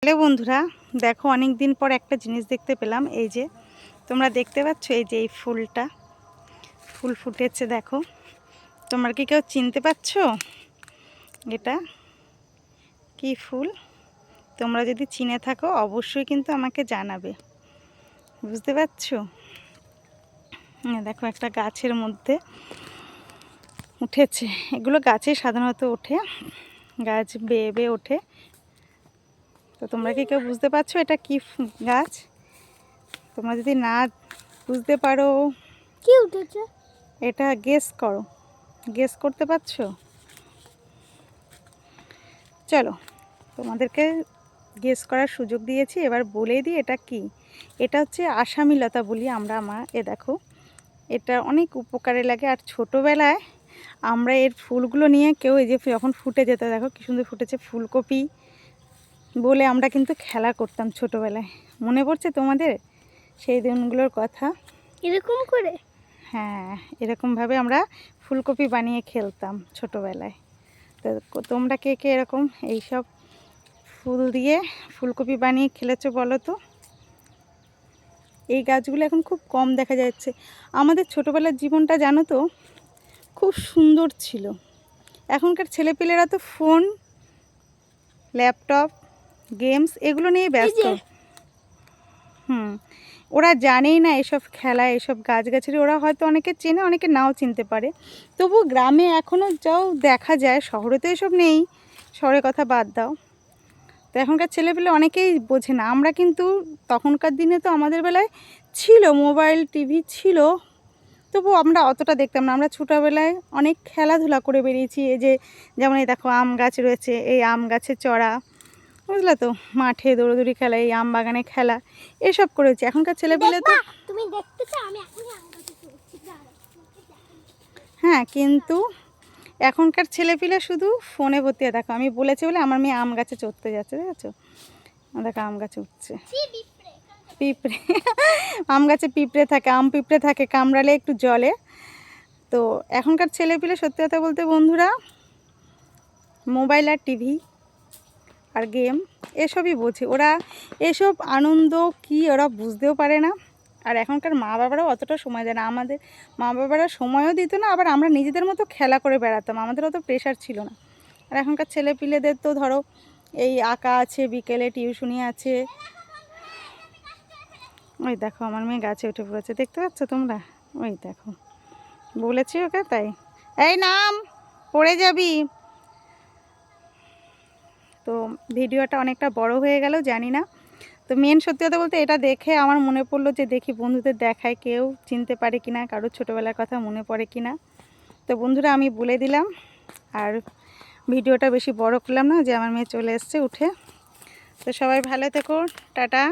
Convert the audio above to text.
Hello বন্ধুরা, দেখো অনেক দিন পর একটা জিনিস দেখতে পেলাম। এই যে তোমরা দেখতে পাচ্ছ, এই যে এই ফুলটা ফুল ফুটেছে। দেখো, তোমরা কি কেউ চিনতে পারছো এটা কি ফুল? তোমরা যদি চিনে থাকো অবশ্যই কিন্তু আমাকে জানাবে। বুঝতে পারছো? দেখো একটা গাছের মধ্যে উঠেছে। এগুলো গাছে সাধারণত ওঠে, গাছ বেয়ে বেয়ে ওঠে। তো তোমরা কি কেউ বুঝতে পারছো এটা কি গাছ? তোমরা যদি না বুঝতে পারো, কি উঠেছে এটা গেস করো। গেস করতে পারছো? চলো, তোমাদেরকে গেস করার সুযোগ দিয়েছি, এবার বলে দিই এটা কি। এটা হচ্ছে আসামি লতা বলি আমরা। দেখো, এটা অনেক উপকারে লাগে। আর ছোটোবেলায় আমরা এর ফুলগুলো নিয়ে কেউ, এই যে যখন ফুটে যেত, দেখো কি সুন্দর ফুটেছে, ফুলকপি বলে আমরা কিন্তু খেলা করতাম ছোটোবেলায়। মনে পড়ছে তোমাদের সেই দিনগুলোর কথা? এরকম করে? হ্যাঁ, এরকমভাবে আমরা ফুলকপি বানিয়ে খেলতাম ছোটোবেলায়। তো তোমরা কে কে এরকম এইসব ফুল দিয়ে ফুলকপি বানিয়ে খেলেছো বলো তো? এই গাছগুলো এখন খুব কম দেখা যাচ্ছে। আমাদের ছোটোবেলার জীবনটা জানো তো খুব সুন্দর ছিল। এখনকার ছেলেপিলেরা তো ফোন, ল্যাপটপ, গেমস এগুলো নিয়ে ব্যস্ত। ওরা জানেই না এসব খেলা, এসব গাছগাছালি। ওরা হয়তো অনেকে চেনে, অনেকে নাও চিনতে পারে। তবু গ্রামে এখনও যাও দেখা যায়, শহরে তো এসব নেই। শহরের কথা বাদ দাও। তো এখনকার ছেলেপেলে অনেকেই বোঝে না। আমরা কিন্তু তখনকার দিনে তো আমাদের বেলায় ছিল মোবাইল, টিভি ছিল, তবু আমরা অতটা দেখতাম না। আমরা ছোটোবেলায় অনেক খেলাধুলা করে বেরিয়েছি। এই যে যেমন এই দেখো আম গাছ রয়েছে, এই আম গাছে চড়া, বুঝলে তো, মাঠে দৌড়দৌড়ি খেলা, এই আম বাগানে খেলা, এসব করেছি। এখনকার ছেলেপেলে তো তুমি দেখতে চাও আমি এখনই আম গাছে চড়ছি? হ্যাঁ, কিন্তু এখনকার ছেলেপিলে শুধু ফোনে ভর্তি। দেখো আমি বলেছি বলে আমার মেয়ে আম গাছে চড়তে যাচ্ছে, দেখেছো? দেখো আম গাছে উঠছে। পিঁপড়ে আম গাছে পিঁপড়ে থাকে, আম পিঁপড়ে থাকে, কামড়ালে একটু জলে। তো এখনকার ছেলেপিলে সত্যি কথা বলতে বন্ধুরা, মোবাইল আর টিভি আর গেম এসবই বোঝে। ওরা এসব আনন্দ কি ওরা বুঝতেও পারে না। আর এখনকার মা বাবারাও অতটা সময় দেয় না। আমাদের মা বাবারা সময়ও দিত না, আবার আমরা নিজেদের মতো খেলা করে বেড়াতাম, আমাদের অত প্রেশার ছিল না। আর এখনকার ছেলেপিলেদের তো ধরো এই আঁকা আছে, বিকেলে টিউশনি আছে। ওই দেখো আমার মেয়ে গাছে উঠে পড়েছে, দেখতে পাচ্ছ তোমরা? ওই দেখো, বলেছি ওকে তাই। এই নাম, পড়ে যাবি। তো ভিডিওটা অনেকটা বড় হয়ে গেল জানি না। তো মেন সত্যি কথা বলতে এটা দেখে আমার মনে পড়লো যে দেখি বন্ধুদের দেখায় কেউ চিনতে পারে কিনা, কারোর ছোটোবেলার কথা মনে পড়ে কিনা। তো বন্ধুরা আমি বলে দিলাম, আর ভিডিওটা বেশি বড় করলাম না, যে আমার মেয়ে চলে এসছে উঠে। তো সবাই ভালো থেকো, টাটা।